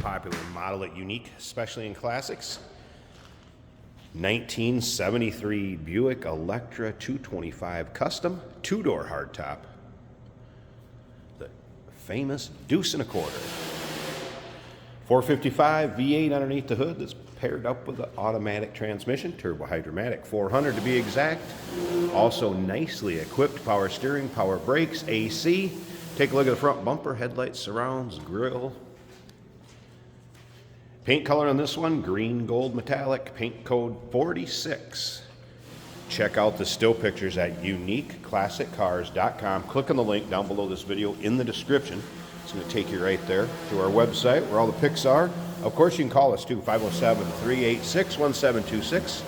popular model at Unique, especially in classics. 1973 Buick Electra 225 Custom, two-door hardtop. The famous deuce and a quarter. 455 V8 underneath the hood that's paired up with the automatic transmission, turbo hydromatic 400 to be exact. Also nicely equipped power steering, power brakes, AC. Take a look at the front bumper, headlights, surrounds, grille. Paint color on this one, green gold metallic, paint code 46. Check out the still pictures at uniqueclassiccars.com. Click on the link down below this video in the description. It's going to take you right there to our website where all the pics are. Of course, you can call us too, 507-386-1726.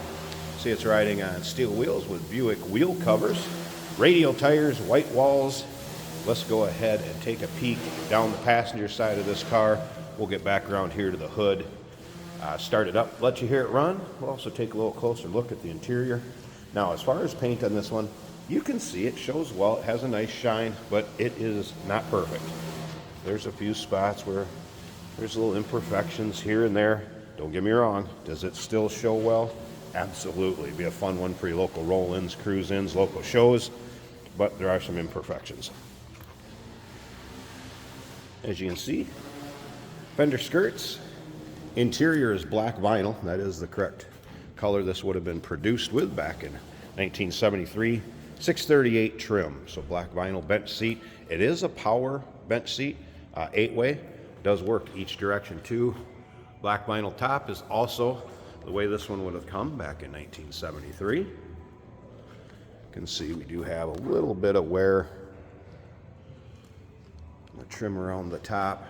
See, it's riding on steel wheels with Buick wheel covers, radial tires, white walls. Let's go ahead and take a peek down the passenger side of this car. We'll get back around here to the hood, start it up, let you hear it run. We'll also take a little closer look at the interior. Now, as far as paint on this one, you can see it shows well. It has a nice shine, but it is not perfect. There's a few spots where there's little imperfections here and there. Don't get me wrong. Does it still show well? Absolutely. It'd be a fun one for your local roll-ins, cruise-ins, local shows, but there are some imperfections. As you can see, fender skirts. Interior is black vinyl. That is the correct color this would have been produced with back in 1973. 638 trim, so black vinyl bench seat. It is a power bench seat, 8-way. Does work each direction too. Black vinyl top is also the way this one would have come back in 1973. You can see we do have a little bit of wear. The trim around the top,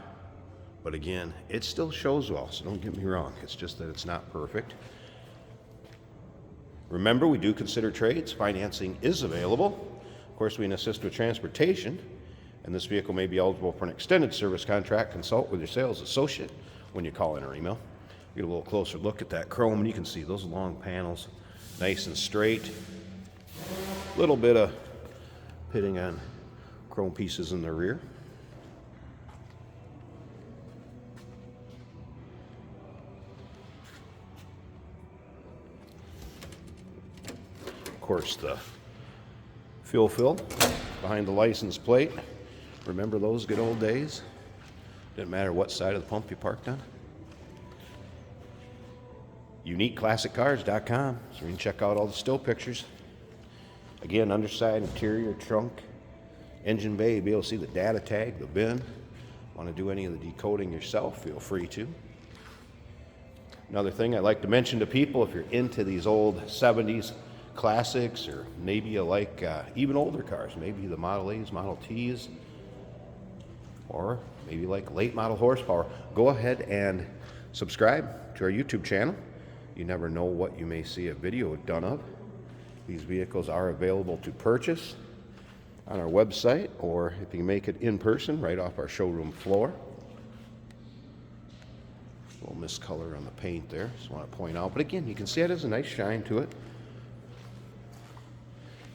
but again, it still shows well, so don't get me wrong. It's just that it's not perfect. Remember, we do consider trades. Financing is available. Of course, we can assist with transportation, and this vehicle may be eligible for an extended service contract. Consult with your sales associate when you call in or email. Get a little closer look at that chrome, and you can see those long panels, nice and straight. A little bit of pitting on chrome pieces in the rear. Of course, the fuel fill behind the license plate. Remember those good old days? Didn't matter what side of the pump you parked on. UniqueClassicCars.com, so you can check out all the still pictures. Again, underside, interior, trunk, engine bay, you'll be able to see the data tag, the bin. Want to do any of the decoding yourself, feel free to. Another thing I like to mention to people, if you're into these old 70s classics, or maybe you like even older cars, maybe the Model A's, Model T's, or maybe like late model horsepower, go ahead and subscribe to our YouTube channel. You never know what you may see a video done of. These vehicles are available to purchase on our website, or if you can make it in person, right off our showroom floor. A little miscolor on the paint there, just want to point out. But again, you can see it has a nice shine to it.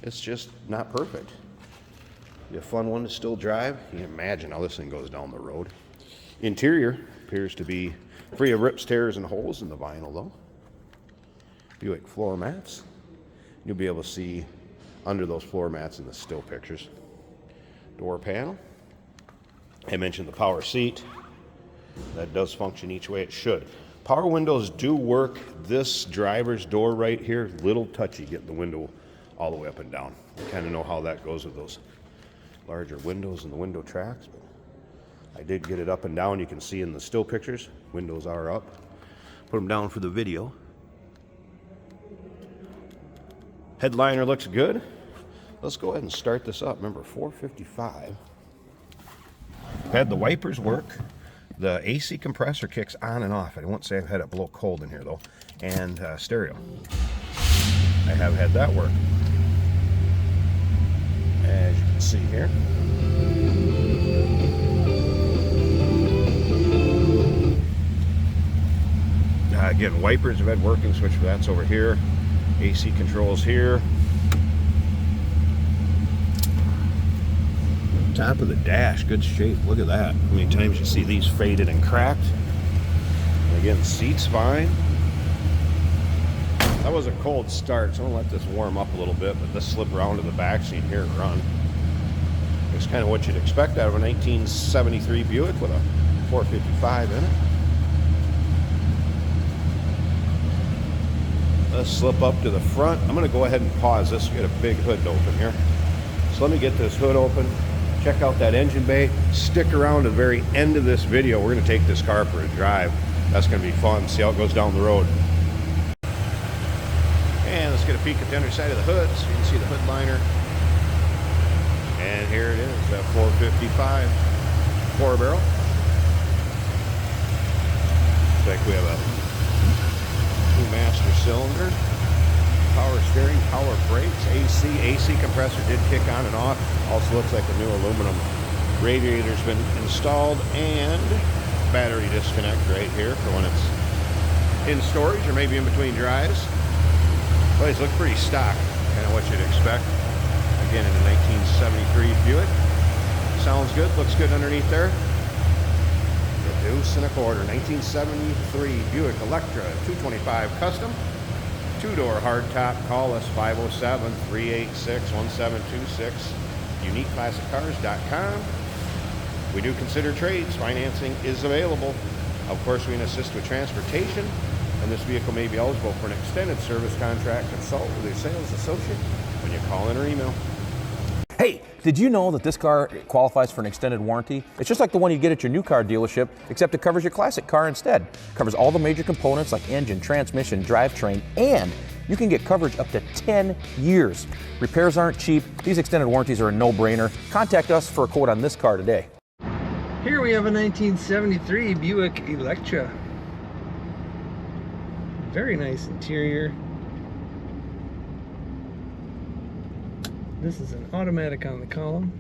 It's just not perfect. Be a fun one to still drive. You can imagine how this thing goes down the road. Interior appears to be free of rips, tears, and holes in the vinyl though. Buick floor mats. You'll be able to see under those floor mats in the still pictures. Door panel. I mentioned the power seat. That does function each way it should. Power windows do work. This driver's door right here, little touchy getting the window all the way up and down. You kind of know how that goes with those larger windows and the window tracks, but I did get it up and down. You can see in the still pictures, windows are up. Put them down for the video. Headliner looks good. Let's go ahead and start this up. Remember, 455. Had the wipers work. The AC compressor kicks on and off. I won't say I've had it blow cold in here though. And stereo. I have had that work. As you can see here. Again, wipers have had working, switch for that's over here. AC controls here. Top of the dash, good shape. Look at that. How many times you see these faded and cracked? again, seats fine. That was a cold start, so I'm gonna let this warm up a little bit, but let's slip around to the back seat here and run. It's kind of what you'd expect out of a 1973 Buick with a 455 in it. Let's slip up to the front. I'm gonna go ahead and pause this. We got a big hood open here. So let me get this hood open. Check out that engine bay. Stick around to the very end of this video. We're gonna take this car for a drive. That's gonna be fun. See how it goes down the road. And let's get a peek at the underside of the hood so you can see the hood liner. And here it is, that 455 4-barrel. Looks like we have a new master cylinder, power steering, power brakes, AC compressor did kick on and off. Also looks like a new aluminum radiator's been installed, and battery disconnect right here for when it's in storage or maybe in between drives. Well, these look pretty stock, kind of what you'd expect. Again, in a 1973 Buick. Sounds good, looks good underneath there. The deuce and a quarter, 1973 Buick Electra 225 Custom. 2-door hardtop. Call us 507-386-1726. UniqueClassicCars.com. We do consider trades. Financing is available. Of course, we can assist with transportation, and this vehicle may be eligible for an extended service contract. Consult with your sales associate when you call in or email. Hey, did you know that this car qualifies for an extended warranty? It's just like the one you get at your new car dealership, except it covers your classic car instead. It covers all the major components like engine, transmission, drivetrain, and you can get coverage up to 10 years. Repairs aren't cheap. These extended warranties are a no-brainer. Contact us for a quote on this car today. Here we have a 1973 Buick Electra. Very nice interior. This is an automatic on the column.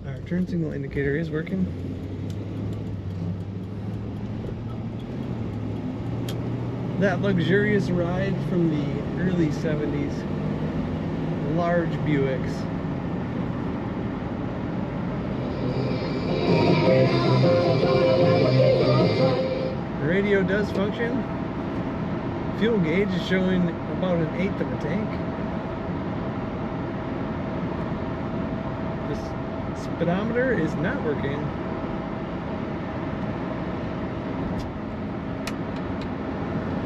Our turn signal indicator is working. That luxurious ride from the early 70s. Large Buicks. The radio does function. Fuel gauge is showing about 1/8 of a tank. The speedometer is not working.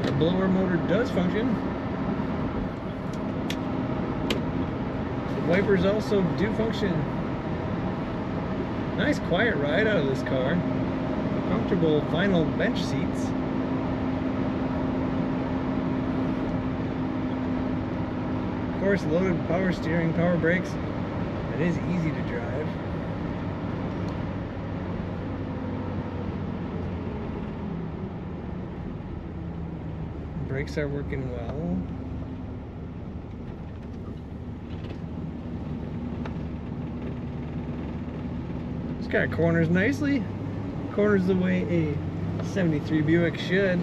The blower motor does function. The wipers also do function. Nice quiet ride out of this car. Comfortable vinyl bench seats. Of course, loaded power steering, power brakes. It is easy to drive. Brakes are working well. It's got corners nicely. Corners the way a 73 Buick should.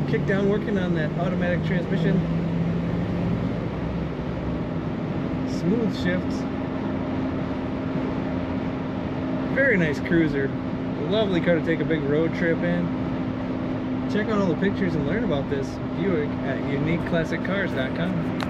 Kick down working on that automatic transmission. Smooth shifts. Very nice cruiser. Lovely car to take a big road trip in. Check out all the pictures and learn about this Buick at UniqueClassicCars.com.